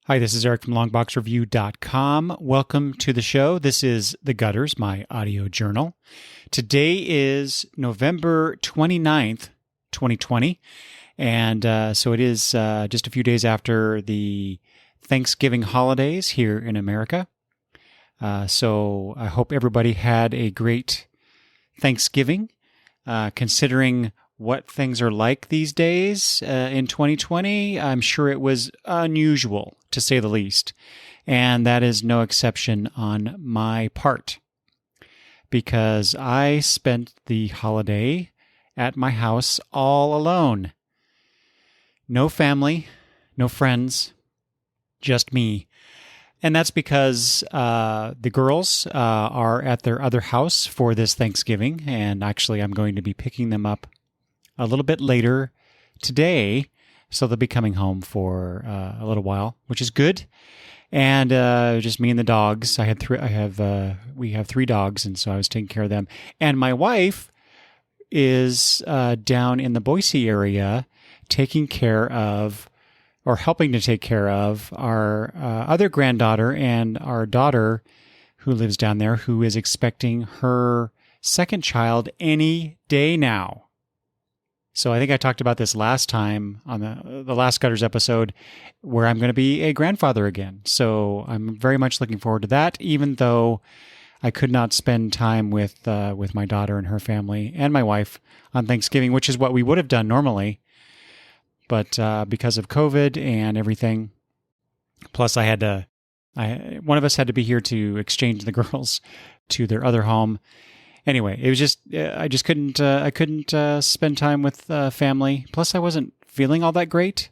Hi, this is Eric from longboxreview.com. Welcome to the show. This is The Gutters, my audio journal. Today is November 29th, 2020. And so it is just a few days after the Thanksgiving holidays here in America. So I hope everybody had a great Thanksgiving, considering what things are like these days in 2020. I'm sure it was unusual, to say the least. And that is no exception on my part, because I spent the holiday at my house all alone. No family, no friends, just me. And that's because the girls are at their other house for this Thanksgiving. And actually, I'm going to be picking them up a little bit later today. So they'll be coming home for a little while, which is good. And just me and the dogs. We have three dogs, and so I was taking care of them. And my wife is down in the Boise area taking care of, or helping to take care of, our other granddaughter and our daughter who lives down there, who is expecting her second child any day now. So I think I talked about this last time on the last Gutters episode, where I'm going to be a grandfather again. So I'm very much looking forward to that, even though I could not spend time with my daughter and her family and my wife on Thanksgiving, which is what we would have done normally. But because of COVID and everything, plus one of us had to be here to exchange the girls to their other home. Anyway, it was just I couldn't spend time with family. Plus, I wasn't feeling all that great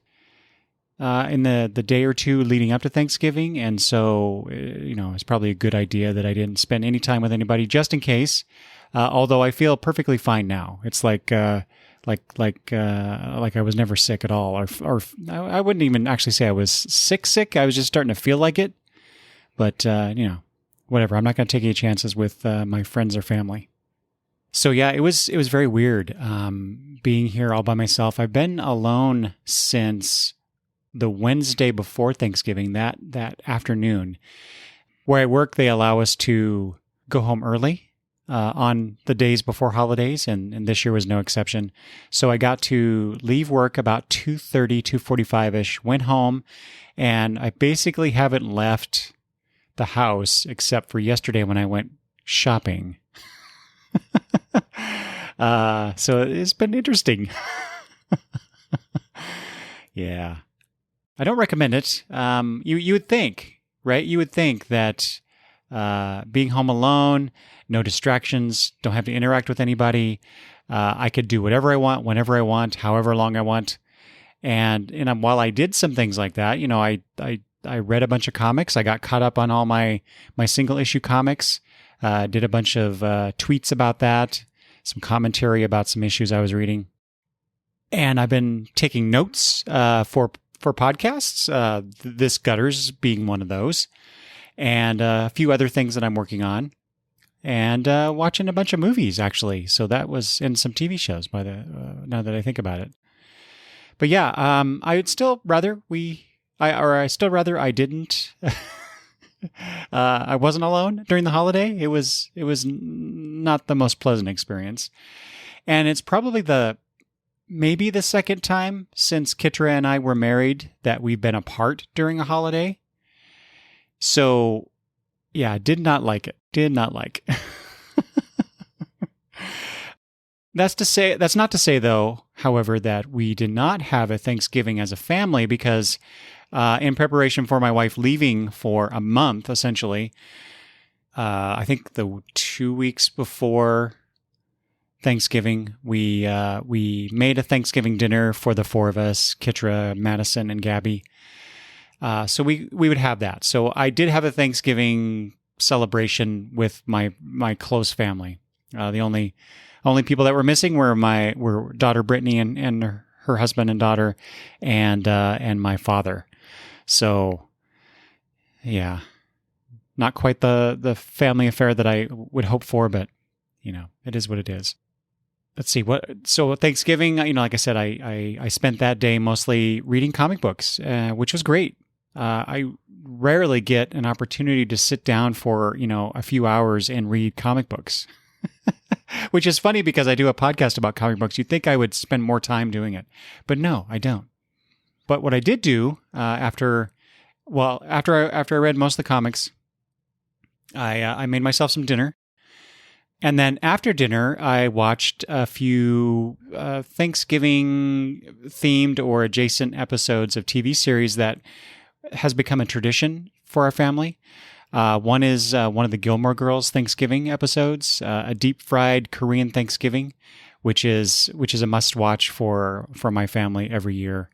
in the day or two leading up to Thanksgiving, and so it's probably a good idea that I didn't spend any time with anybody, just in case. Although I feel perfectly fine now. It's like I was never sick at all, or I wouldn't even actually say I was sick. I was just starting to feel like it. But whatever. I'm not going to take any chances with my friends or family. So yeah, it was very weird being here all by myself. I've been alone since the Wednesday before Thanksgiving, that afternoon. Where I work, they allow us to go home early on the days before holidays, and this year was no exception. So I got to leave work about 2:30, 2:45-ish, went home, and I basically haven't left the house except for yesterday when I went shopping. So it's been interesting. Yeah. I don't recommend it. You would think, right? You would think that being home alone, no distractions, don't have to interact with anybody, I could do whatever I want, whenever I want, however long I want. And while I did some things like that, I read a bunch of comics. I got caught up on all my single issue comics. Did a bunch of tweets about that, some commentary about some issues I was reading. And I've been taking notes for podcasts, this Gutters being one of those, and a few other things that I'm working on, and watching a bunch of movies, actually. So that was in some TV shows now that I think about it. But yeah, I would still rather I didn't. I wasn't alone during the holiday. It was not the most pleasant experience, and it's probably maybe the second time since Kitra and I were married that we've been apart during a holiday. So yeah, did not like it. Did not like. That's not to say though, however, that we did not have a Thanksgiving as a family, because in preparation for my wife leaving for a month, essentially, I think the 2 weeks before Thanksgiving, we made a Thanksgiving dinner for the four of us, Kitra, Madison, and Gabby. So we would have that. So I did have a Thanksgiving celebration with my close family. The only people that were missing were daughter Brittany and her husband and daughter, and my father. So, yeah, not quite the family affair that I would hope for, but it is what it is. Let's see so Thanksgiving, like I said, I spent that day mostly reading comic books, which was great. I rarely get an opportunity to sit down for, a few hours and read comic books, which is funny because I do a podcast about comic books. You'd think I would spend more time doing it, but no, I don't. But what I did do after I read most of the comics, I made myself some dinner. And then after dinner, I watched a few Thanksgiving themed or adjacent episodes of TV series that has become a tradition for our family. One is one of the Gilmore Girls Thanksgiving episodes, a deep fried Korean Thanksgiving, which is a must watch for my family every year.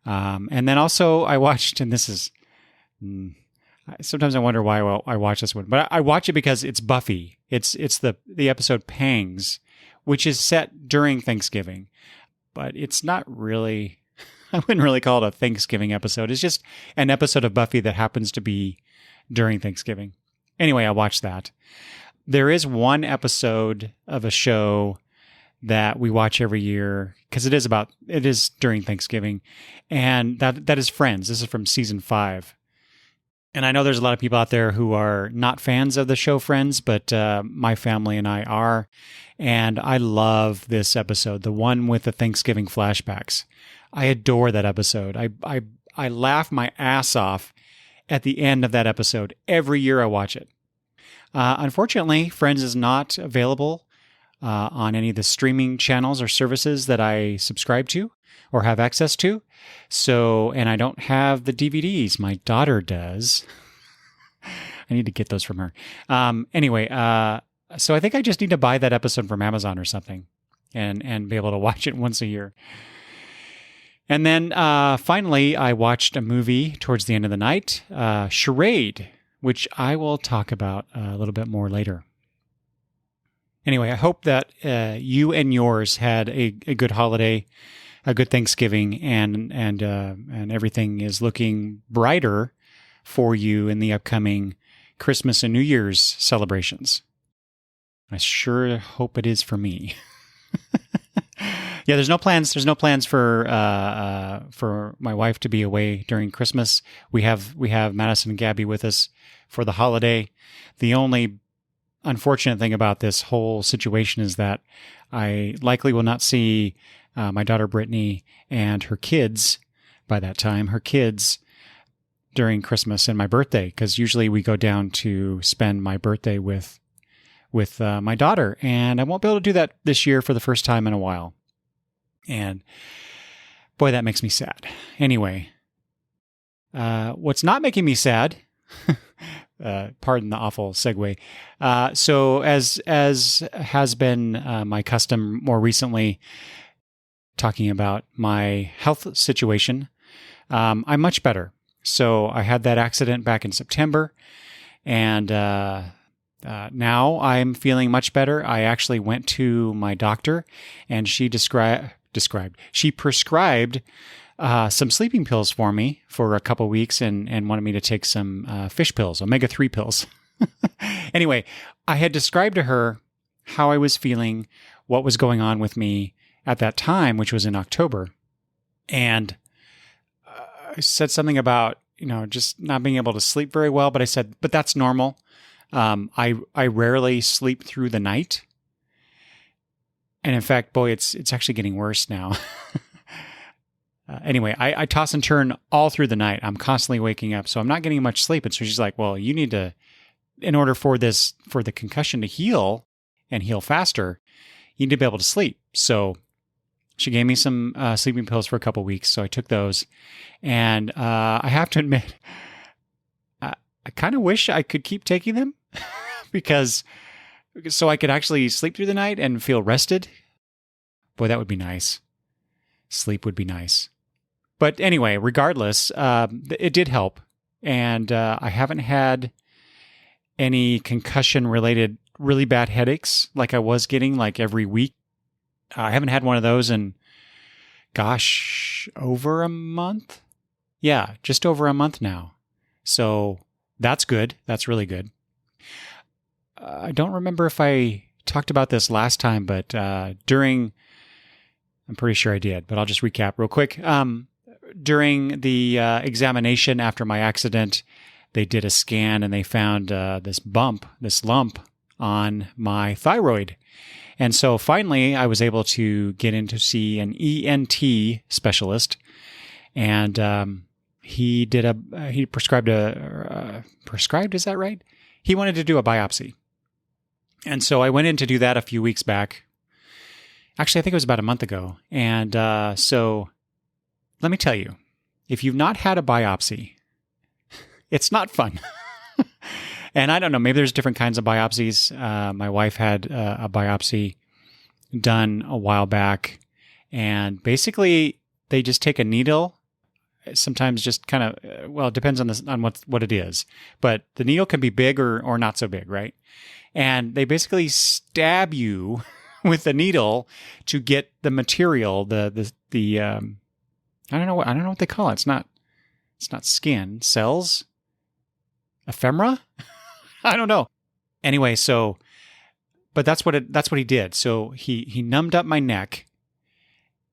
And then also I watched, and this is, sometimes I wonder why I watch this one, but I watch it because it's Buffy. It's the episode Pangs, which is set during Thanksgiving, but it's not really, I wouldn't really call it a Thanksgiving episode. It's just an episode of Buffy that happens to be during Thanksgiving. Anyway, I watched that. There is one episode of a show that we watch every year because it is during Thanksgiving, and that is Friends. This is from season 5. And I know there's a lot of people out there who are not fans of the show Friends, but my family and I are. And I love this episode, the one with the Thanksgiving flashbacks. I adore that episode. I laugh my ass off at the end of that episode. Every year I watch it. Unfortunately, Friends is not available on any of the streaming channels or services that I subscribe to or have access to. So, and I don't have the DVDs. My daughter does. I need to get those from her. Anyway, so I think I just need to buy that episode from Amazon or something and be able to watch it once a year. And then finally, I watched a movie towards the end of the night, Charade, which I will talk about a little bit more later. Anyway, I hope that you and yours had a good holiday, a good Thanksgiving, and everything is looking brighter for you in the upcoming Christmas and New Year's celebrations. I sure hope it is for me. Yeah, there's no plans. There's no plans for my wife to be away during Christmas. We have Madison and Gabby with us for the holiday. The only unfortunate thing about this whole situation is that I likely will not see my daughter Brittany and her kids by that time. Her kids during Christmas and my birthday, because usually we go down to spend my birthday with my daughter, and I won't be able to do that this year for the first time in a while. And boy, that makes me sad. Anyway, what's not making me sad, pardon the awful segue. So as has been my custom more recently, talking about my health situation, I'm much better. So I had that accident back in September, and now I'm feeling much better. I actually went to my doctor, and she prescribed some sleeping pills for me for a couple weeks and wanted me to take some fish pills, omega-3 pills. Anyway, I had described to her how I was feeling, what was going on with me at that time, which was in October. And I said something about, just not being able to sleep very well, but I said, but that's normal. I rarely sleep through the night. And in fact, boy, it's actually getting worse now. Anyway, I toss and turn all through the night. I'm constantly waking up, so I'm not getting much sleep. And so she's like, well, you need to, in order for the concussion to heal and heal faster, you need to be able to sleep. So she gave me some sleeping pills for a couple weeks. So I took those. And I have to admit, I kind of wish I could keep taking them so I could actually sleep through the night and feel rested. Boy, that would be nice. Sleep would be nice. But anyway, regardless, it did help. And I haven't had any concussion-related really bad headaches like I was getting like every week. I haven't had one of those in, over a month? Yeah, just over a month now. So that's good. That's really good. I don't remember if I talked about this last time, but I'm pretty sure I did, but I'll just recap real quick. during the examination after my accident, they did a scan and they found this lump on my thyroid. And so finally, I was able to get in to see an ENT specialist, and he prescribed prescribed, is that right? He wanted to do a biopsy. And so I went in to do that a few weeks back. Actually, I think it was about a month ago. And so let me tell you, if you've not had a biopsy, it's not fun. And I don't know, maybe there's different kinds of biopsies. My wife had a biopsy done a while back. And basically, they just take a needle. Sometimes just kind of, well, it depends on what it is. But the needle can be big or not so big, right? And they basically stab you with the needle to get the material, the I don't know what they call it. It's not skin, cells, ephemera. I don't know. Anyway, but that's what he did. So he numbed up my neck,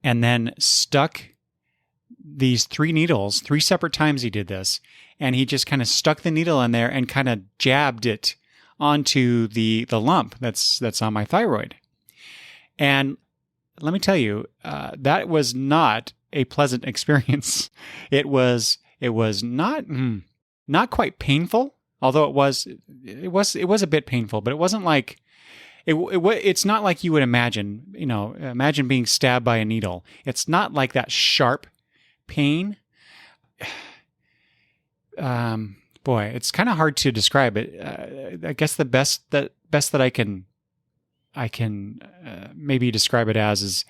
and then stuck these 3 needles 3 separate times. He did this, and he just kind of stuck the needle in there and kind of jabbed it onto the lump that's on my thyroid. And let me tell you, that was not a pleasant experience. It was not quite painful, although it was a bit painful, but it wasn't like it's not like you would imagine. Imagine being stabbed by a needle. It's not like that sharp pain. Boy, it's kind of hard to describe it. I guess the best that I can maybe describe it as is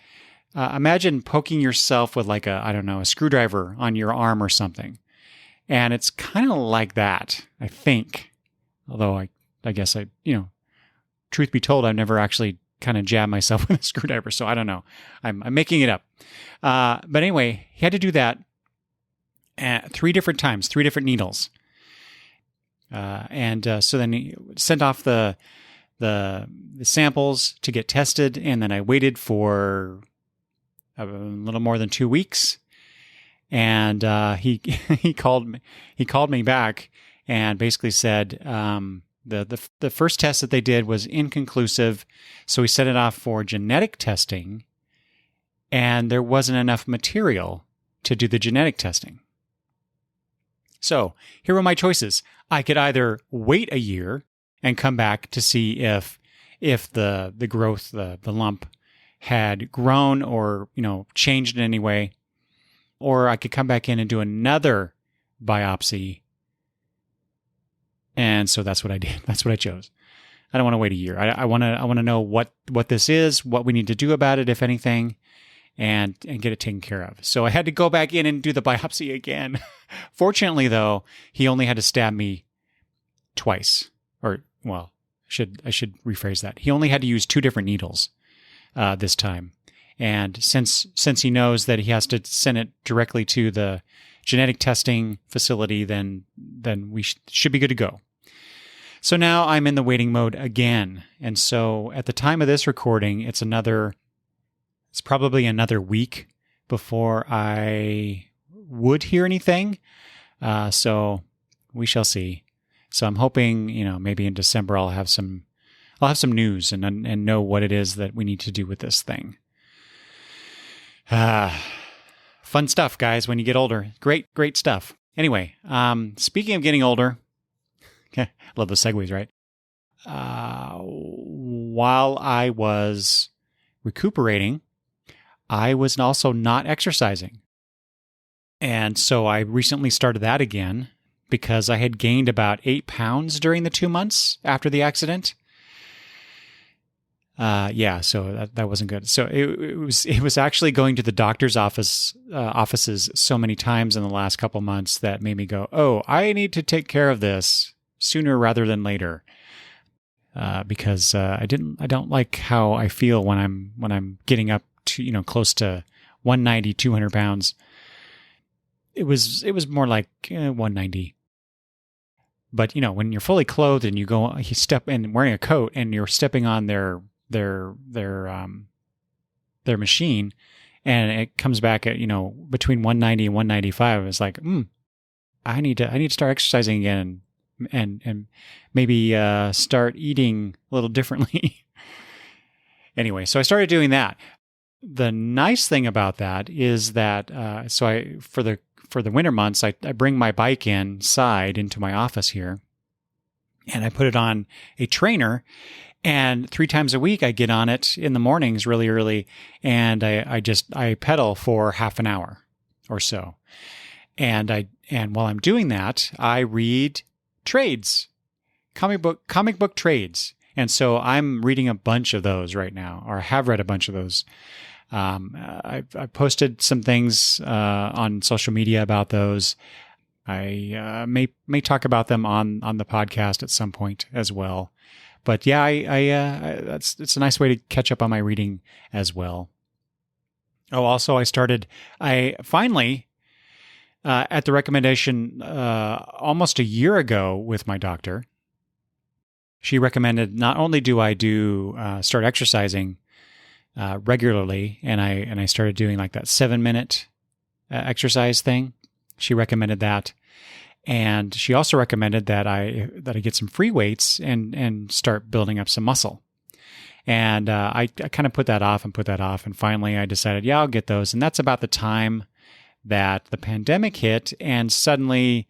imagine poking yourself with like a screwdriver on your arm or something, and it's kind of like that, I think. Although I guess truth be told, I've never actually kind of jabbed myself with a screwdriver, so I don't know. I'm making it up. But anyway, he had to do that 3 different times, 3 different needles. So then he sent off the samples to get tested, and then I waited for a little more than 2 weeks, and he called me back and basically said the first test that they did was inconclusive, so he sent it off for genetic testing, and there wasn't enough material to do the genetic testing. So here were my choices. I could either wait a year and come back to see if the growth, the lump had grown or, changed in any way, or I could come back in and do another biopsy. And so that's what I did. That's what I chose. I don't want to wait a year. I want to know what this is, what we need to do about it, if anything, and get it taken care of. So I had to go back in and do the biopsy again. Fortunately, though, he only had to stab me twice. Or, well, I should rephrase that. He only had to use 2 different needles this time. And since he knows that he has to send it directly to the genetic testing facility, then we should be good to go. So now I'm in the waiting mode again. And so at the time of this recording, it's probably another week before I would hear anything. So we shall see. So I'm hoping, maybe in December I'll have some news and know what it is that we need to do with this thing. Fun stuff, guys, when you get older. Great stuff. Anyway, speaking of getting older, I love the segues, right? While I was recuperating, I was also not exercising. And so I recently started that again because I had gained about 8 pounds during the 2 months after the accident. So that wasn't good. So it was actually going to the doctor's offices so many times in the last couple months that made me go, oh, I need to take care of this sooner rather than later. Because I don't like how I feel when I'm getting up to, close to 190, 200 pounds. It was more like 190. But, when you're fully clothed and you step in wearing a coat and you're stepping on their machine, and it comes back at, between 190 and 195. It's like, I need to start exercising again and maybe start eating a little differently. Anyway, so I started doing that. The nice thing about that is that for the winter months, I bring my bike inside into my office here, and I put it on a trainer. And 3 times a week, I get on it in the mornings really early, and I pedal for half an hour or so. And while I'm doing that, I read trades, comic book trades. And so I'm reading a bunch of those right now, or have read a bunch of those. I posted some things on social media about those. I may talk about them on the podcast at some point as well. But yeah, it's a nice way to catch up on my reading as well. Oh, also I finally, at the recommendation almost a year ago with my doctor, she recommended not only do I start exercising regularly, and I started doing like that 7-minute exercise thing. She recommended that. And she also recommended that I get some free weights and start building up some muscle. And I kind of put that off, and finally I decided, yeah, I'll get those. And that's about the time that the pandemic hit, and suddenly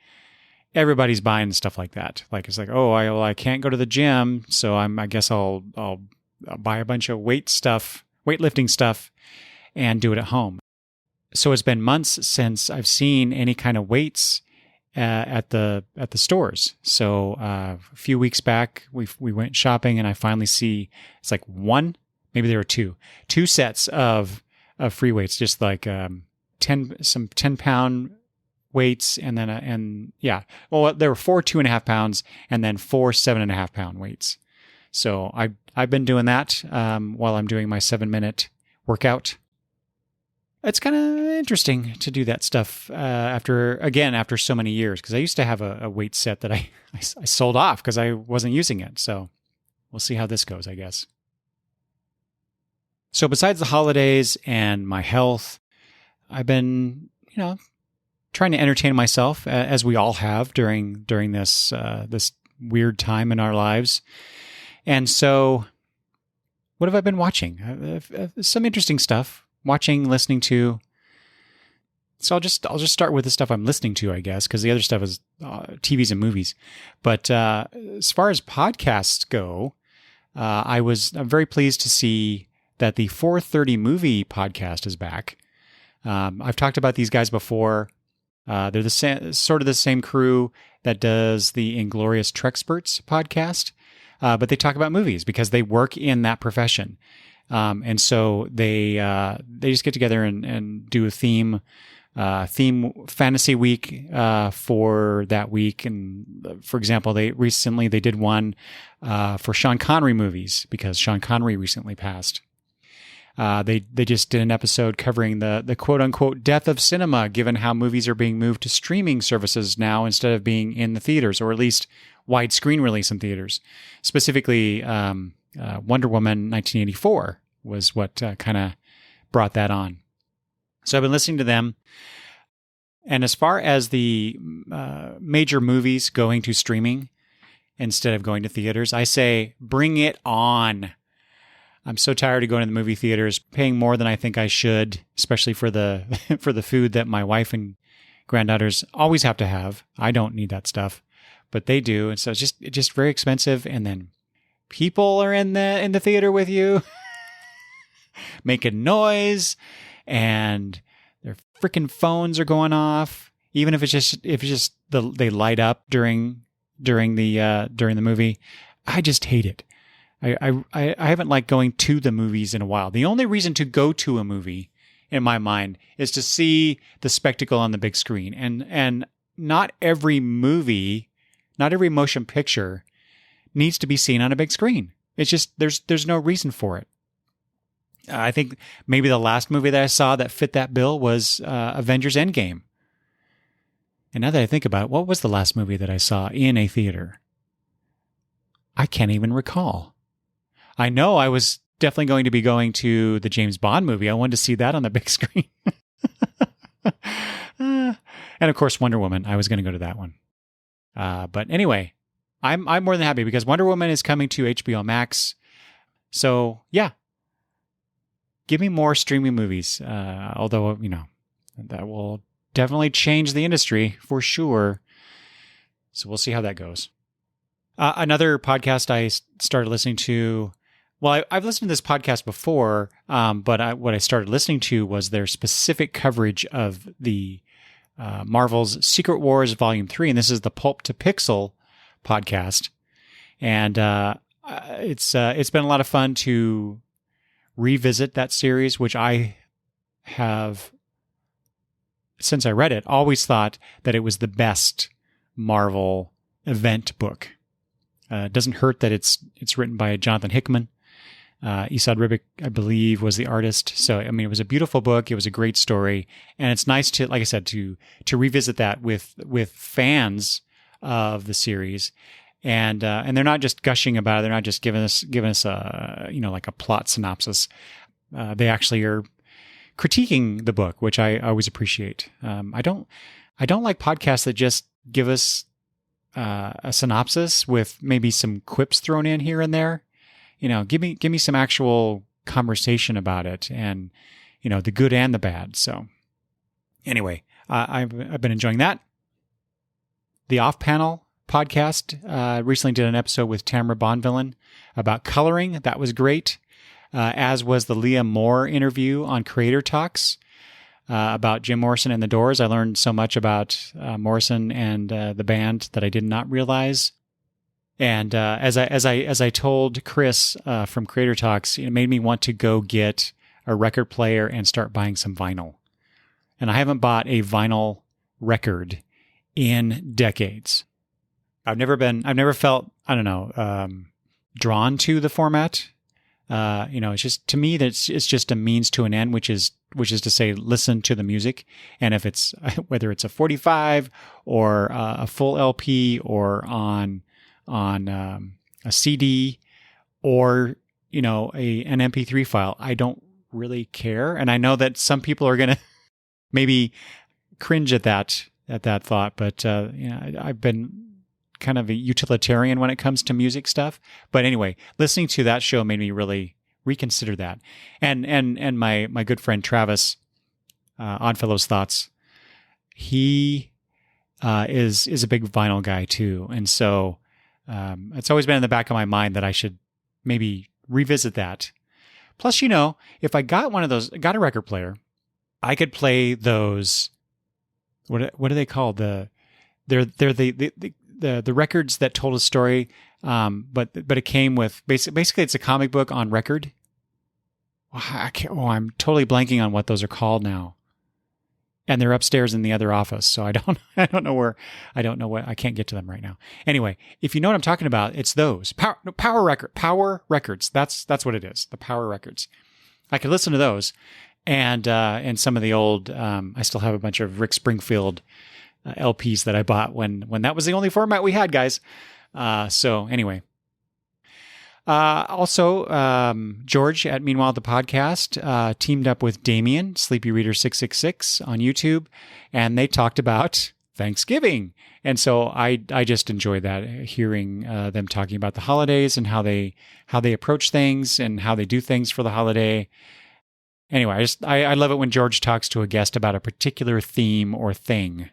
everybody's buying stuff like that. Like it's like, oh, I can't go to the gym, so I guess I'll buy a bunch of weightlifting stuff, and do it at home. So it's been months since I've seen any kind of weights at the stores. So a few weeks back, we went shopping, and I finally see it's like maybe there were two sets of free weights, just like 10-pound weights, and then there were 4 2.5 pounds, and then 4 7.5 pound weights. So I've been doing that while I'm doing my 7-minute workout. It's kind of interesting to do that stuff after so many years, because I used to have a weight set that I sold off because I wasn't using it. So we'll see how this goes, I guess. So besides the holidays and my health, I've been, trying to entertain myself, as we all have during this weird time in our lives. And so what have I been watching? Some interesting stuff. Watching, listening to. So I'll just start with the stuff I'm listening to, I guess, because the other stuff is TVs and movies. But as far as podcasts go, I'm very pleased to see that the 430 Movie podcast is back. I've talked about these guys before. They're sort of the same crew that does the Inglorious Trexperts podcast, but they talk about movies because they work in that profession. And so they just get together and do a theme fantasy week for that week. And for example, they did one for Sean Connery movies because Sean Connery recently passed. They just did an episode covering the quote unquote death of cinema, given how movies are being moved to streaming services now instead of being in the theaters, or at least widescreen release in theaters. Specifically, Wonder Woman 1984 was what kind of brought that on. So I've been listening to them. And as far as the major movies going to streaming instead of going to theaters, I say, bring it on. I'm so tired of going to the movie theaters, paying more than I think I should, especially for the for the food that my wife and granddaughters always have to have. I don't need that stuff, but they do. And so it's just very expensive. And then people are in the theater with you, making noise, and their freaking phones are going off. Even if it's just they light up during the movie, I just hate it. I haven't liked going to the movies in a while. The only reason to go to a movie, in my mind, is to see the spectacle on the big screen. And not every movie, not every motion picture needs to be seen on a big screen. It's just there's no reason for it. I think maybe the last movie that I saw that fit that bill was Avengers Endgame. And now that I think about it, what was the last movie that I saw in a theater? I can't even recall. I know I was definitely going to be going to the James Bond movie. I wanted to see that on the big screen. And of course, Wonder Woman. I was going to go to that one. But anyway, I'm more than happy because Wonder Woman is coming to HBO Max. So yeah, give me more streaming movies. Although, that will definitely change the industry for sure. So we'll see how that goes. Another podcast I started listening to, well, I've listened to this podcast before, but what I started listening to was their specific coverage of the Marvel's Secret Wars Volume 3, and this is the Pulp to Pixel podcast. And it's been a lot of fun to revisit that series, which I have, since I read it, always thought that it was the best Marvel event book. It doesn't hurt that it's written by Jonathan Hickman. Esad Ribic, I believe, was the artist. So, I mean, it was a beautiful book. It was a great story. And it's nice to, like I said, to revisit that with fans of the series. And they're not just gushing about it. They're not just giving us a, like a plot synopsis. They actually are critiquing the book, which I always appreciate. I don't like podcasts that just give us a synopsis with maybe some quips thrown in here and there. Give me some actual conversation about it, and the good and the bad. So anyway, I've been enjoying that. The Off Panel podcast recently did an episode with Tamara Bonvillain about coloring. That was great, as was the Leah Moore interview on Creator Talks about Jim Morrison and the Doors. I learned so much about Morrison and the band that I did not realize. And as I told Chris from Creator Talks, it made me want to go get a record player and start buying some vinyl. And I haven't bought a vinyl record in decades. I've never felt, drawn to the format. It's just, to me, it's just a means to an end, which is to say, listen to the music. And if it's, whether it's a 45 or a full LP or on a CD or, an MP3 file, I don't really care. And I know that some people are going to maybe cringe at that thought, but, I've been kind of a utilitarian when it comes to music stuff. But anyway, listening to that show made me really reconsider that. And my good friend Travis, Oddfellows Thoughts, he is a big vinyl guy too. And so it's always been in the back of my mind that I should maybe revisit that. Plus, if I got got a record player, I could play those. What are they called? They're the records that told a story. But it came with basically it's a comic book on record. I'm totally blanking on what those are called now. And they're upstairs in the other office. So I don't know what, I can't get to them right now. Anyway, if you know what I'm talking about, it's those Power Records. That's what it is. The Power Records. I could listen to those and some of the old, I still have a bunch of Rick Springfield LPs that I bought when that was the only format we had, guys. So anyway, also, George at Meanwhile the Podcast teamed up with Damien, Sleepy Reader 666 on YouTube, and they talked about Thanksgiving. And so I just enjoyed that, hearing them talking about the holidays and how they approach things and how they do things for the holiday. Anyway, I love it when George talks to a guest about a particular theme or thing.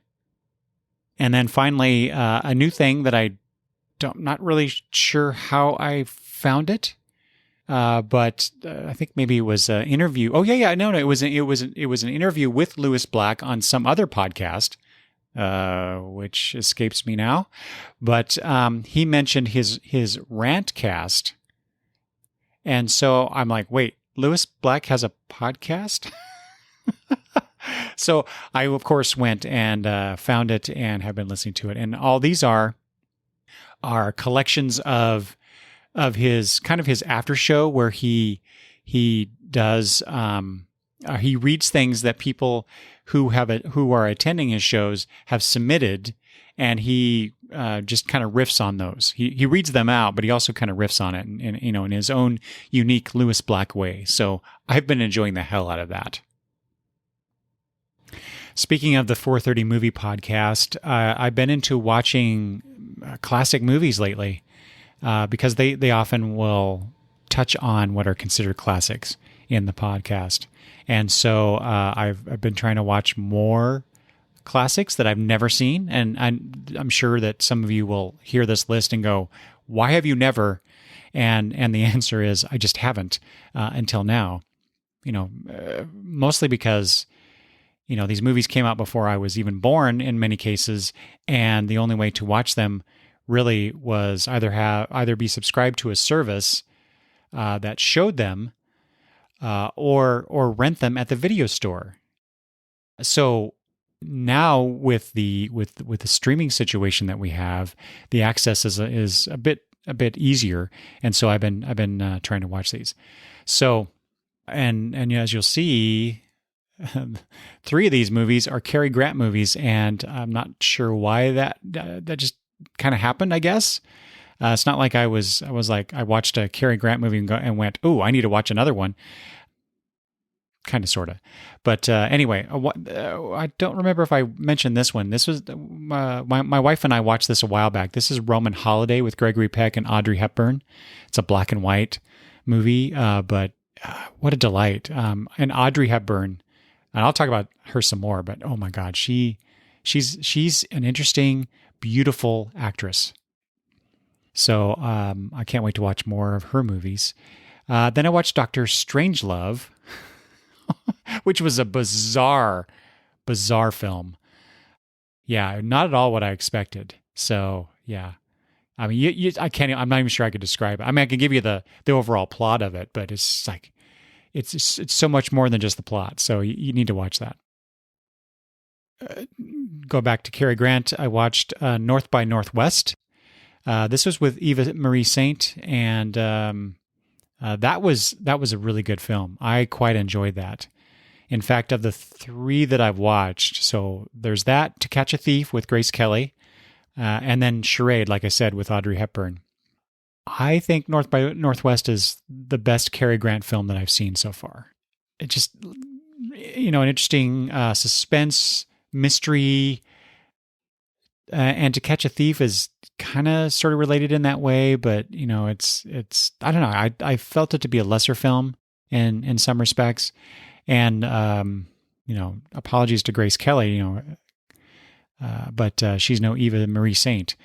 And then finally, a new thing that not really sure how I found it, but I think maybe it was an interview. Oh yeah, no, it was an interview with Lewis Black on some other podcast, which escapes me now. But he mentioned his Rantcast, and so I'm like, wait, Lewis Black has a podcast? So I, of course, went and found it and have been listening to it. And all these are collections of his kind of his after show where he does he reads things that people who are attending his shows have submitted, and he just kind of riffs on those. He reads them out, but he also kind of riffs on it, in his own unique Lewis Black way. So I've been enjoying the hell out of that. Speaking of the 430 Movie Podcast, I've been into watching classic movies lately because they often will touch on what are considered classics in the podcast. And so I've been trying to watch more classics that I've never seen. And I'm sure that some of you will hear this list and go, why have you never? And the answer is, I just haven't until now. Mostly because, these movies came out before I was even born in many cases. And the only way to watch them really was either be subscribed to a service that showed them or rent them at the video store. So now with the streaming situation that we have, the access is a bit easier, and so I've been trying to watch these. So and as you'll see, 3 of these movies are Cary Grant movies, and I'm not sure why that just kind of happened. I guess it's not like I was like I watched a Cary Grant movie and went, "Oh, I need to watch another one." Kind of, sort of. But anyway, I don't remember if I mentioned this one. This was my wife and I watched this a while back. This is Roman Holiday with Gregory Peck and Audrey Hepburn. It's a black and white movie, but what a delight. And Audrey Hepburn, and I'll talk about her some more, but oh my God, she's an interesting, beautiful actress. So I can't wait to watch more of her movies. Then I watched Dr. Strangelove, which was a bizarre film. Yeah, not at all what I expected. So yeah, I mean, I can't. I'm not even sure I could describe it. I mean, I can give you the overall plot of it, but it's like it's so much more than just the plot. So you need to watch that. Go back to Cary Grant. I watched North by Northwest. This was with Eva Marie Saint, and that was a really good film. I quite enjoyed that. In fact, of the 3 that I've watched, so there's that, To Catch a Thief with Grace Kelly, and then Charade, like I said, with Audrey Hepburn. I think North by Northwest is the best Cary Grant film that I've seen so far. It just, an interesting suspense, mystery, and To Catch a Thief is kind of sort of related in that way, but it's I don't know. I felt it to be a lesser film in some respects, and apologies to Grace Kelly, but she's no Eva Marie Saint,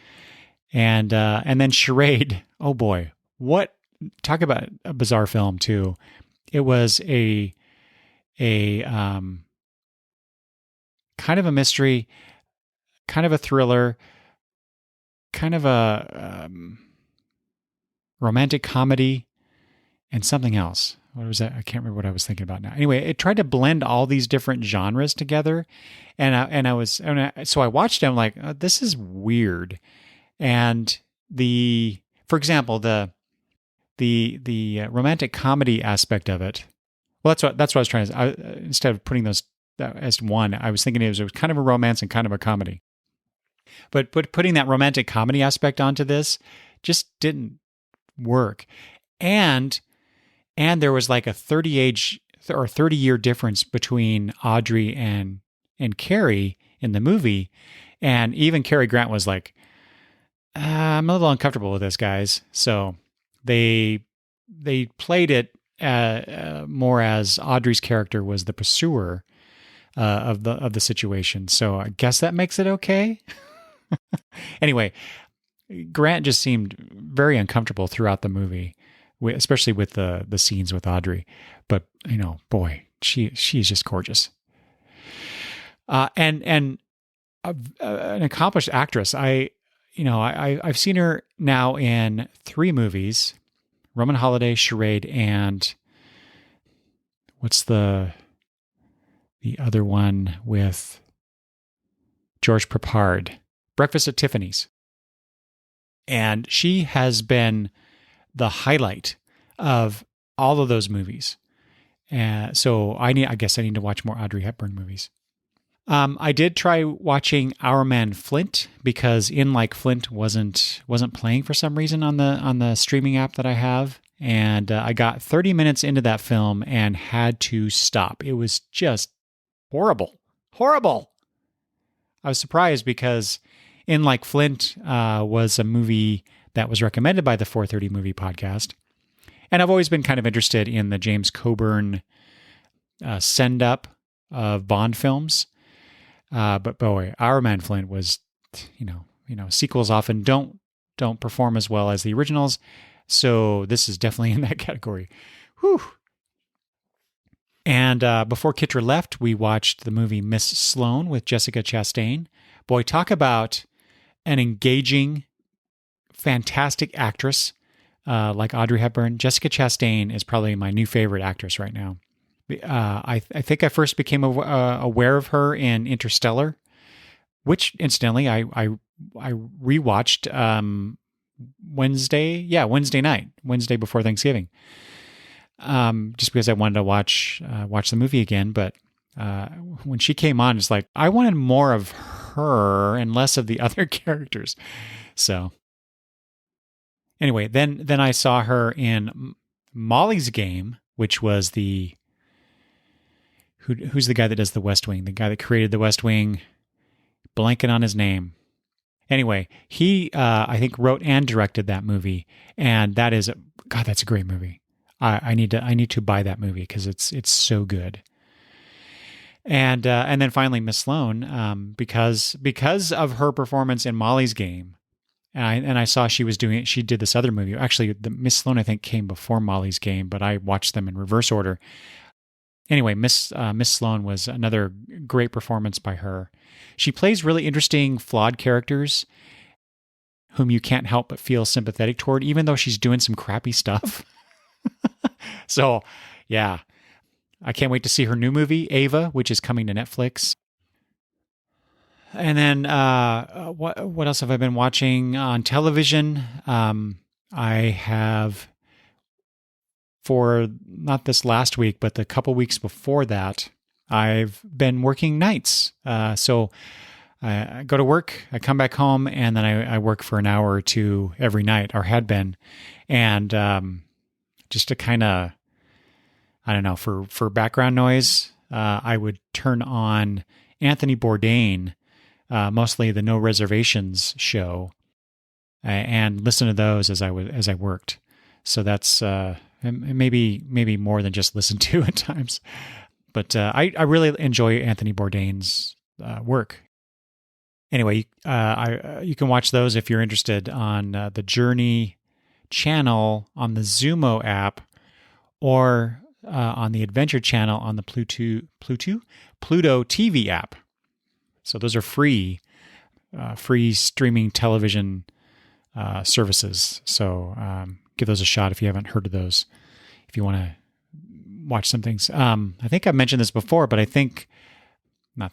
and then Charade. Oh boy, talk about a bizarre film too. It was a kind of a mystery, kind of a thriller, kind of a romantic comedy, and something else. What was that? I can't remember what I was thinking about now. Anyway, it tried to blend all these different genres together, so I watched it. I'm like, oh, this is weird. And for example, the romantic comedy aspect of it. Well, that's what I was trying to. Instead of putting those as one, I was thinking it was kind of a romance and kind of a comedy. But putting that romantic comedy aspect onto this just didn't work. And there was like a 30-year difference between Audrey and Cary in the movie. And even Cary Grant was like, I'm a little uncomfortable with this, guys. So they played it more as Audrey's character was the pursuer of the situation. So I guess that makes it okay. Anyway, Grant just seemed very uncomfortable throughout the movie, especially with the scenes with Audrey. But boy, she's just gorgeous, and an accomplished actress. I've seen her now in 3 movies: Roman Holiday, Charade, and what's the other one with George Peppard? Breakfast at Tiffany's. And she has been the highlight of all of those movies. So I guess I need to watch more Audrey Hepburn movies. I did try watching Our Man Flint because In Like Flint wasn't playing for some reason on the streaming app that I have, and I got 30 minutes into that film and had to stop. It was just horrible. I was surprised because In Like Flint was a movie that was recommended by the 430 Movie Podcast, and I've always been kind of interested in the James Coburn send up of Bond films. But boy, Our Man Flint was, sequels often don't perform as well as the originals, so this is definitely in that category. Whew. And before Kitra left, we watched the movie Miss Sloane with Jessica Chastain. Boy, talk about an engaging, fantastic actress like Audrey Hepburn. Jessica Chastain is probably my new favorite actress right now. I think I first became aware of her in Interstellar, which incidentally I rewatched Wednesday before Thanksgiving, just because I wanted to watch the movie again. But when she came on, it's like I wanted more of her and less of the other characters. So anyway, then I saw her in Molly's Game, which was the Who's the guy that does The West Wing? The guy that created The West Wing, blanking on his name. Anyway, he, I think, wrote and directed that movie, and that's a great movie. I need to buy that movie because it's so good. And then finally, Miss Sloane, because of her performance in Molly's Game, and I saw she did this other movie. Actually, the Miss Sloane I think came before Molly's Game, but I watched them in reverse order. Anyway, Miss Sloane was another great performance by her. She plays really interesting, flawed characters whom you can't help but feel sympathetic toward, even though she's doing some crappy stuff. So, yeah. I can't wait to see her new movie, Ava, which is coming to Netflix. And then what else have I been watching on television? I have... For not this last week, but the couple weeks before that, I've been working nights. So I go to work, I come back home, and then I work for an hour or two every night, or had been. And just to kind of, I don't know, for background noise, I would turn on Anthony Bourdain, mostly the No Reservations show, and listen to those as I worked. So that's... maybe more than just listen to at times. But I really enjoy Anthony Bourdain's work. Anyway, you can watch those if you're interested on the Journey channel on the Zumo app, or on the Adventure channel on the Pluto TV app. So those are free streaming television services. So give those a shot if you haven't heard of those, if you want to watch some things. I think I've mentioned this before, but I think I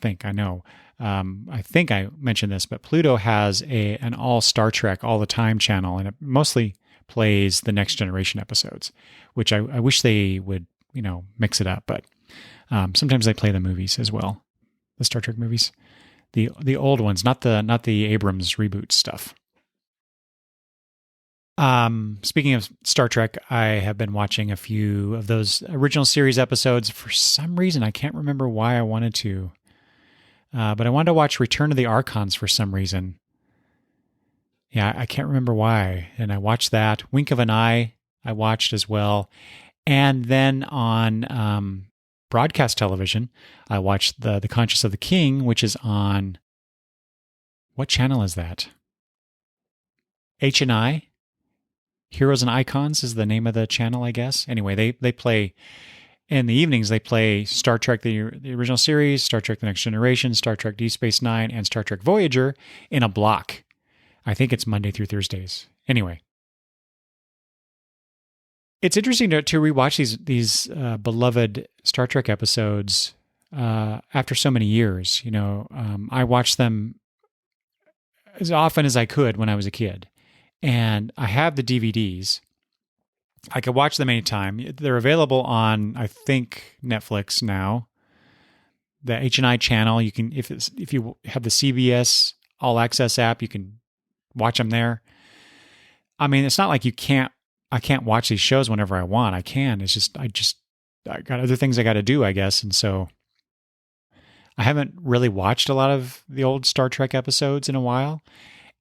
mentioned this, but Pluto has an all Star Trek all the time channel, and it mostly plays the Next Generation episodes, which I wish they would, mix it up. But sometimes they play the movies as well, the Star Trek movies, the old ones, not the Abrams reboot stuff. Speaking of Star Trek, I have been watching a few of those original series episodes. For some reason, I can't remember why I wanted to, but I wanted to watch Return of the Archons for some reason. Yeah, I can't remember why. And I watched that. Wink of an Eye, I watched as well. And then on broadcast television, I watched the Conscience of the King, which is on... What channel is that? H&I? Heroes and Icons is the name of the channel, I guess. Anyway, they play... In the evenings, they play Star Trek, the original series, Star Trek The Next Generation, Star Trek Deep Space Nine, and Star Trek Voyager in a block. I think it's Monday through Thursdays. Anyway. It's interesting to rewatch these beloved Star Trek episodes after so many years. I watched them as often as I could when I was a kid. And I have the DVDs. I could watch them anytime. They're available on, I think, Netflix now. the HNI channel. You can, if you have the CBS All Access app, you can watch them there. I mean, it's not like I can't watch these shows whenever I want. I can. It's just, I got other things I got to do, I guess. And so I haven't really watched a lot of the old Star Trek episodes in a while.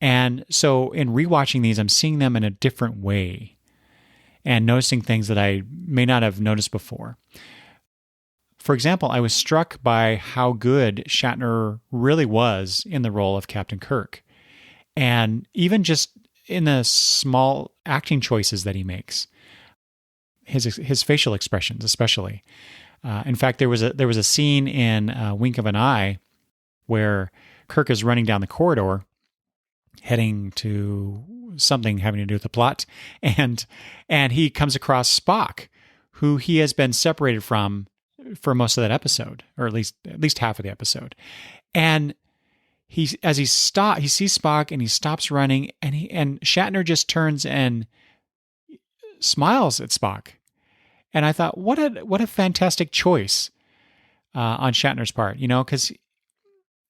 And so in rewatching these, I'm seeing them in a different way and noticing things that I may not have noticed before. For example, I was struck by how good Shatner really was in the role of Captain Kirk. And even just in the small acting choices that he makes, his facial expressions especially. In fact, there was a scene in Wink of an Eye where Kirk is running down the corridor, heading to something having to do with the plot, and he comes across Spock, who he has been separated from for most of that episode, or at least half of the episode. And he sees Spock and he stops running, and Shatner just turns and smiles at Spock. And I thought, what a fantastic choice on Shatner's part, because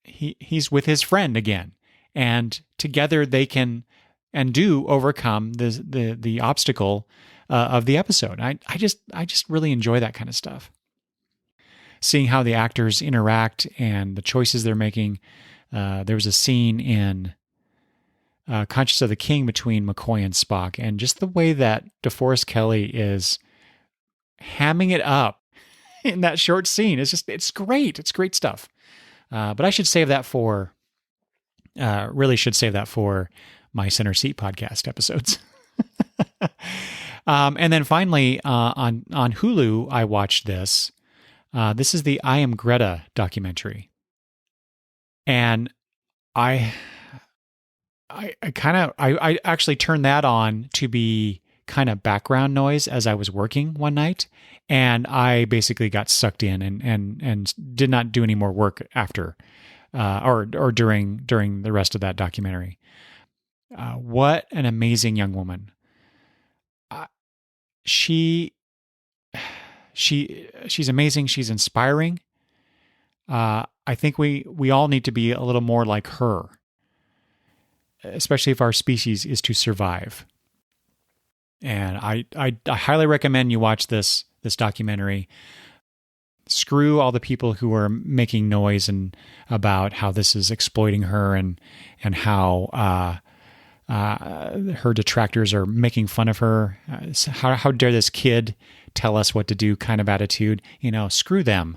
he's with his friend again, and together they can and do overcome the obstacle of the episode. I just really enjoy that kind of stuff. Seeing how the actors interact and the choices they're making. There was a scene in Conscious of the King between McCoy and Spock, and just the way that DeForest Kelley is hamming it up in that short scene. It's great. It's great stuff. But I should save that for my Center Seat podcast episodes. And then finally, on Hulu, I watched this. This is the I Am Greta documentary. And I actually turned that on to be kind of background noise as I was working one night, and I basically got sucked in and did not do any more work after or during the rest of that documentary. What an amazing young woman. She's amazing. She's inspiring. I think we all need to be a little more like her, especially if our species is to survive. And I highly recommend you watch this documentary. Screw all the people who are making noise and about how this is exploiting her and how her detractors are making fun of her. How dare this kid tell us what to do kind of attitude. Screw them.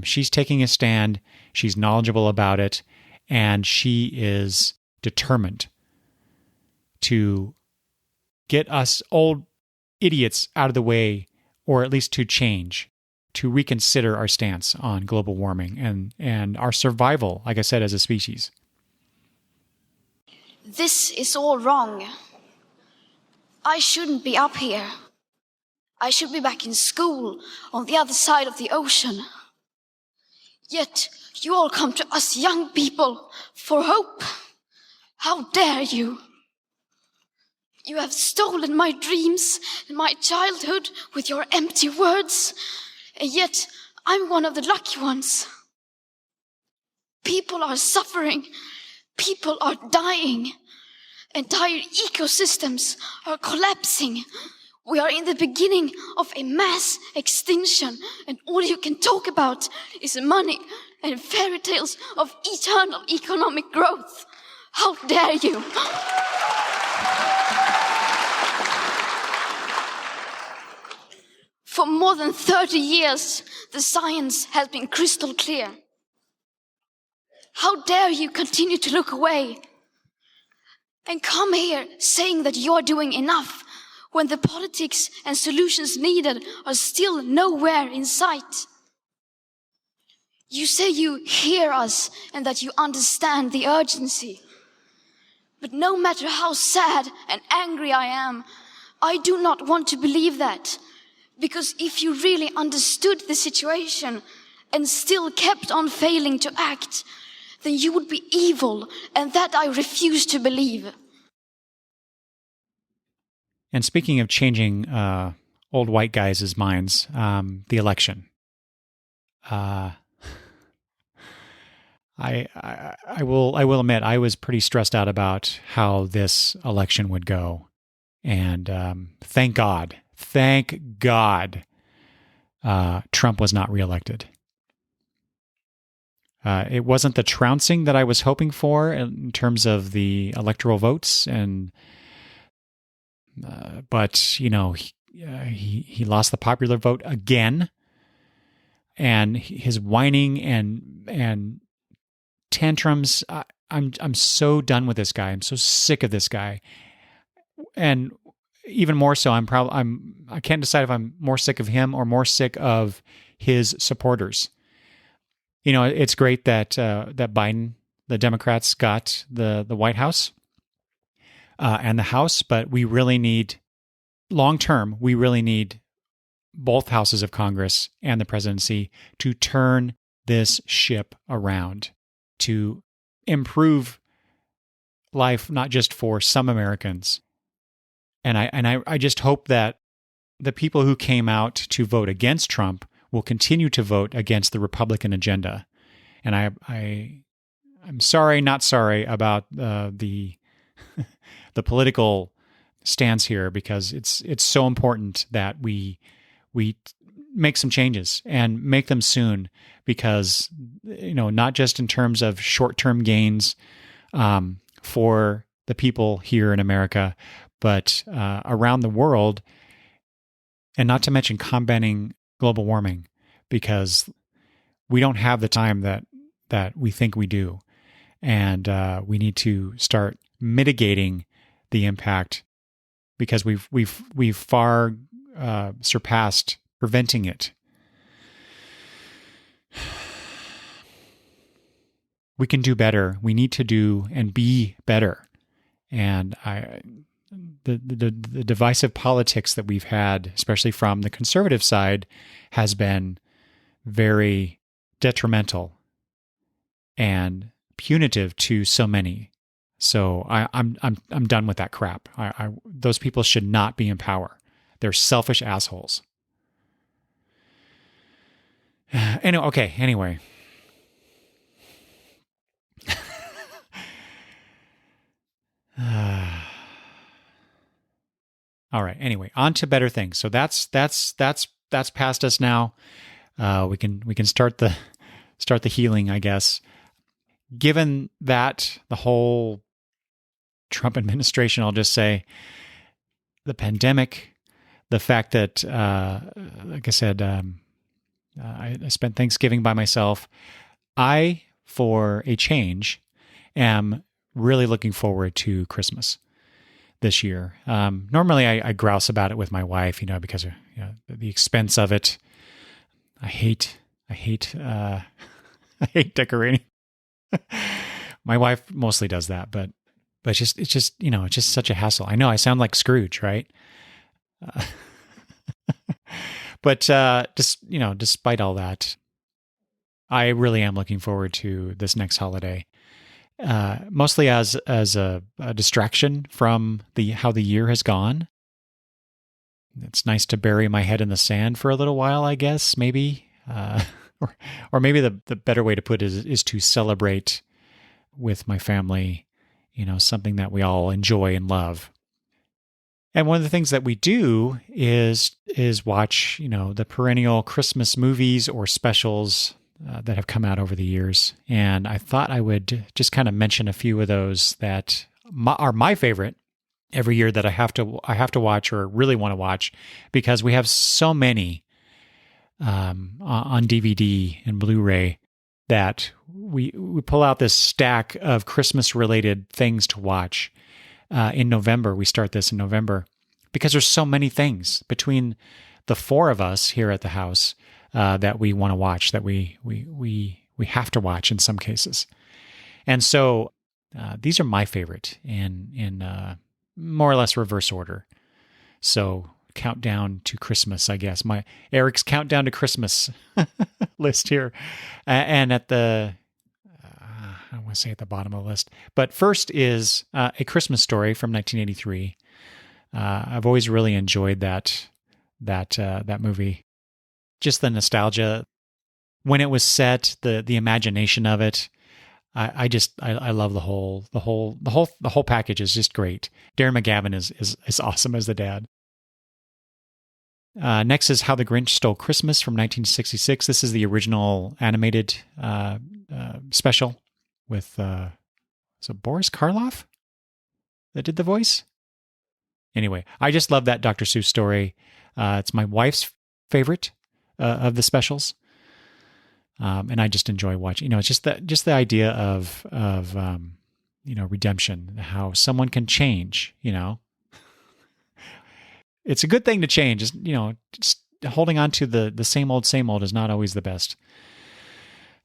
She's taking a stand. She's knowledgeable about it, and she is determined to get us old idiots out of the way, or at least to change, to reconsider our stance on global warming and our survival, like I said, as a species. This is all wrong. I shouldn't be up here. I should be back in school on the other side of the ocean. Yet you all come to us young people for hope. How dare you? You have stolen my dreams and my childhood with your empty words, and yet I'm one of the lucky ones. People are suffering. People are dying. Entire ecosystems are collapsing. We are in the beginning of a mass extinction, and all you can talk about is money and fairy tales of eternal economic growth. How dare you? For more than 30 years, the science has been crystal clear. How dare you continue to look away and come here saying that you're doing enough when the politics and solutions needed are still nowhere in sight? You say you hear us and that you understand the urgency. But no matter how sad and angry I am, I do not want to believe that. Because if you really understood the situation and still kept on failing to act, then you would be evil, and that I refuse to believe. And speaking of changing old white guys' minds, the election. I will admit I was pretty stressed out about how this election would go, and thank God, Trump was not reelected. It wasn't the trouncing that I was hoping for in terms of the electoral votes, but he lost the popular vote again, and his whining and tantrums. I'm so done with this guy. I'm so sick of this guy, and even more so, I can't decide if I'm more sick of him or more sick of his supporters. It's great that that Biden, the Democrats, got the White House and the House, but we really need, long term, we really need both houses of Congress and the presidency to turn this ship around, to improve life, not just for some Americans. And I just hope that the people who came out to vote against Trump will continue to vote against the Republican agenda. And I'm sorry, not sorry about the the political stance here, because it's so important that we make some changes and make them soon, because not just in terms of short-term gains for the people here in America, but around the world, and not to mention combating global warming, because we don't have the time that we think we do, and we need to start mitigating the impact, because we've far surpassed preventing it. We can do better. We need to do and be better. And the divisive politics that we've had, especially from the conservative side, has been very detrimental and punitive to so many. So I'm done with that crap. Those people should not be in power. They're selfish assholes. Anyway. All right. Anyway, on to better things. So that's past us now. We can start the healing, I guess. Given that the whole Trump administration, I'll just say, the pandemic, the fact that, like I said, I spent Thanksgiving by myself. I, for a change, am really looking forward to Christmas this year. Normally I grouse about it with my wife, because of the expense of it. I hate I hate decorating. My wife mostly does that, but it's just such a hassle. I know I sound like Scrooge, right? But despite all that, I really am looking forward to this next holiday. Mostly as a distraction from how the year has gone. It's nice to bury my head in the sand for a little while, I guess, maybe. Or maybe the better way to put it is to celebrate with my family, something that we all enjoy and love. And one of the things that we do is watch, the perennial Christmas movies or specials that have come out over the years. And I thought I would just kind of mention a few of those that are my favorite every year, that I have to watch, or really want to watch, because we have so many on DVD and Blu-ray that we pull out this stack of Christmas related things to watch. In November, we start this in November, because there's so many things between the four of us here at the house that we want to watch, that we have to watch in some cases. And so these are my favorite in more or less reverse order. So countdown to Christmas, I guess. Eric's countdown to Christmas list here. And at the, I don't want to say at the bottom of the list, but first is A Christmas Story from 1983. I've always really enjoyed that movie. Just the nostalgia when it was set, the imagination of it. I love the whole package is just great. Darren McGavin is awesome as the dad. Next is How the Grinch Stole Christmas from 1966. This is the original animated special with so Boris Karloff that did the voice. Anyway, I just love that Dr. Seuss story. It's my wife's favorite of the specials. And I just enjoy watching. It's just the idea of redemption, how someone can change. It's a good thing to change. Just holding on to the same old is not always the best.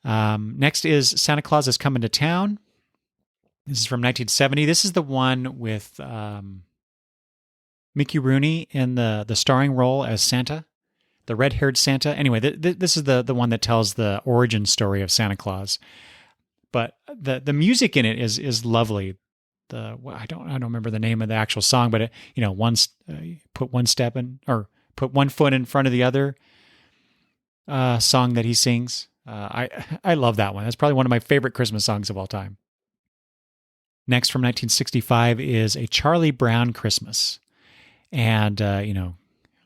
Next is Santa Claus is Coming to Town. This is from 1970. This is the one with Mickey Rooney in the starring role as Santa. The red-haired Santa. Anyway, this is the one that tells the origin story of Santa Claus. But the music in it is lovely. I don't remember the name of the actual song, but put one step in or put one foot in front of the other. Song that he sings. I love that one. That's probably one of my favorite Christmas songs of all time. Next, from 1965, is A Charlie Brown Christmas, and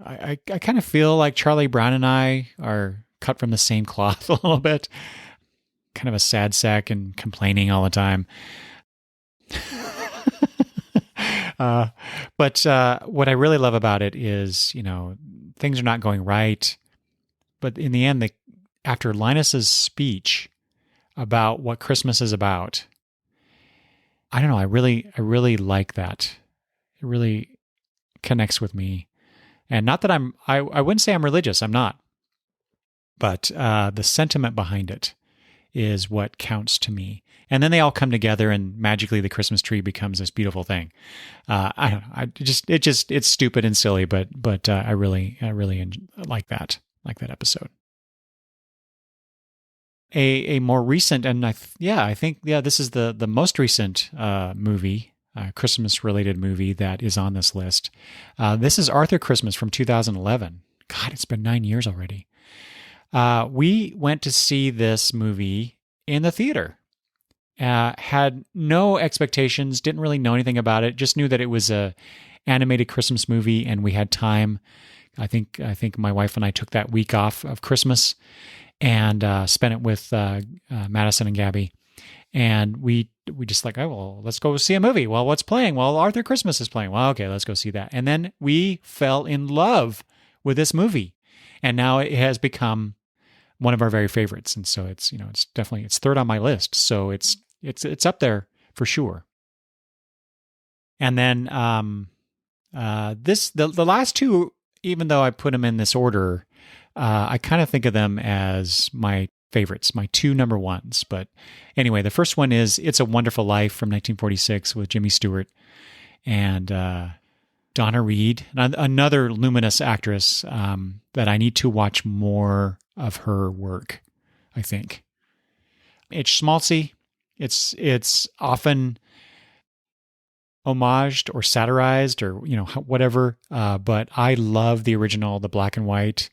I kind of feel like Charlie Brown and I are cut from the same cloth a little bit. Kind of a sad sack and complaining all the time. But what I really love about it is, things are not going right. But in the end, after Linus's speech about what Christmas is about, I don't know, I really like that. It really connects with me. And not that I wouldn't say I'm religious, I'm not. But the sentiment behind it is what counts to me. And then they all come together and magically the Christmas tree becomes this beautiful thing. I don't know. It's stupid and silly, but I really like that episode. A more recent, and I think this is the most recent movie. Christmas related movie that is on this list. This is Arthur Christmas from 2011. God, it's been 9 years already. We went to see this movie in the theater. Had no expectations, didn't really know anything about it, just knew that it was a animated Christmas movie and we had time. I think my wife and I took that week off of Christmas and spent it with Madison and Gabby. And we just like, oh, well, let's go see a movie. Well, what's playing? Well, Arthur Christmas is playing. Well, okay, let's go see that. And then we fell in love with this movie. And now it has become one of our very favorites. And so it's definitely, it's third on my list. So it's up there for sure. And then the last two, even though I put them in this order, I kind of think of them as my favorites, my two number ones. But anyway, the first one is It's a Wonderful Life from 1946 with Jimmy Stewart and Donna Reed, another luminous actress that I need to watch more of her work, I think. It's schmaltzy. It's often homaged or satirized or, whatever. But I love the original, the black and white.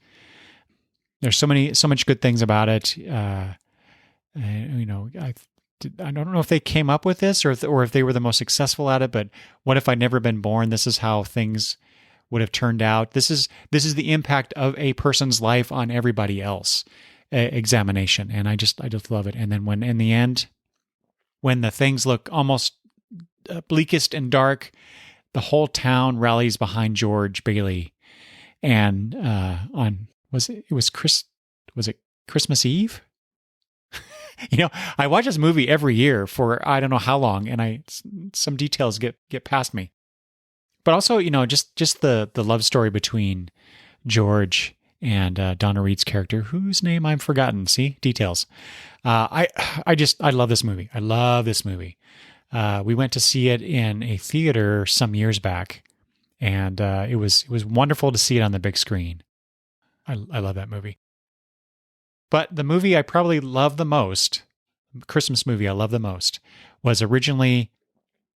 There's so much good things about it. I don't know if they came up with this or if they were the most successful at it, but What If I'd Never Been Born? This is how things would have turned out. This is the impact of a person's life on everybody else. Examination. And I just love it. And then when in the end, when the things look almost bleakest and dark, the whole town rallies behind George Bailey. And was it Christmas Eve? I watch this movie every year for I don't know how long, and some details get past me. But also, just the love story between George and Donna Reed's character, whose name I've forgotten. See, details. I love this movie. I love this movie. We went to see it in a theater some years back, and it was wonderful to see it on the big screen. I love that movie. But the movie I probably love the most, Christmas movie I love the most, was originally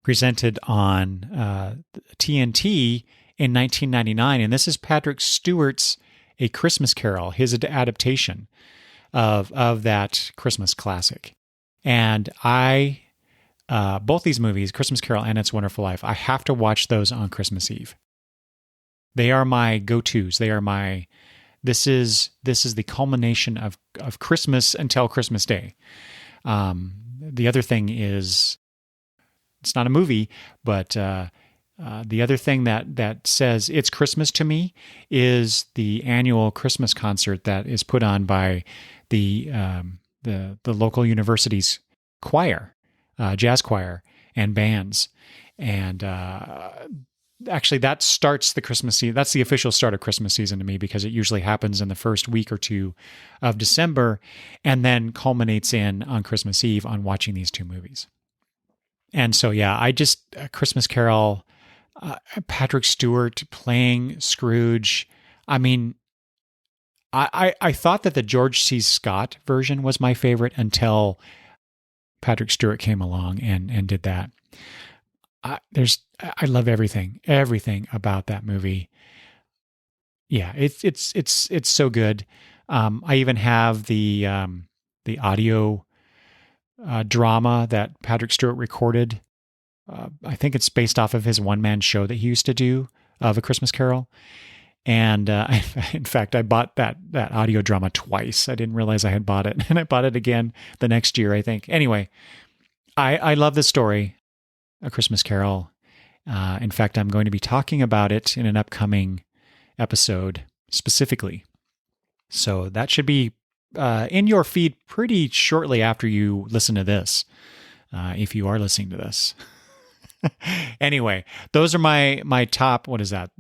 presented on TNT in 1999. And this is Patrick Stewart's A Christmas Carol, his adaptation of that Christmas classic. And both these movies, Christmas Carol and It's a Wonderful Life, I have to watch those on Christmas Eve. They are my go-tos. They are this is the culmination of Christmas until Christmas Day. The other thing is, it's not a movie, but the other thing that says it's Christmas to me is the annual Christmas concert that is put on by the local university's choir, jazz choir, and bands. And actually, that starts the Christmas season. That's the official start of Christmas season to me, because it usually happens in the first week or two of December and then culminates on Christmas Eve on watching these two movies. And so, yeah, Christmas Carol, Patrick Stewart playing Scrooge. I mean, I thought that the George C. Scott version was my favorite until Patrick Stewart came along and did that. I love everything about that movie. Yeah, it's so good. I even have the audio drama that Patrick Stewart recorded. I think it's based off of his one-man show that he used to do of A Christmas Carol. And in fact, I bought that audio drama twice. I didn't realize I had bought it, and I bought it again the next year, I think. Anyway, I love the story, A Christmas Carol. In fact, I'm going to be talking about it in an upcoming episode specifically. So that should be in your feed pretty shortly after you listen to this, if you are listening to this. Anyway, those are my top, what is that,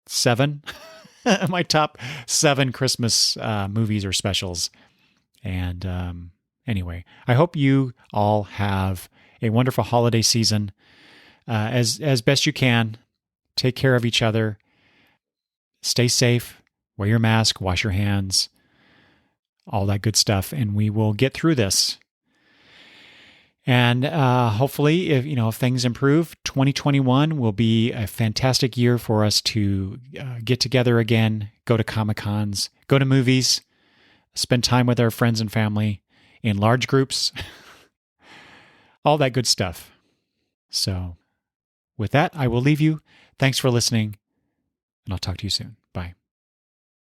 7? My top 7 Christmas movies or specials. And anyway, I hope you all have a wonderful holiday season. As best you can, take care of each other, stay safe, wear your mask, wash your hands, all that good stuff, and we will get through this. And hopefully, if things improve, 2021 will be a fantastic year for us to get together again, go to Comic-Cons, go to movies, spend time with our friends and family in large groups, all that good stuff. So with that, I will leave you. Thanks for listening, and I'll talk to you soon.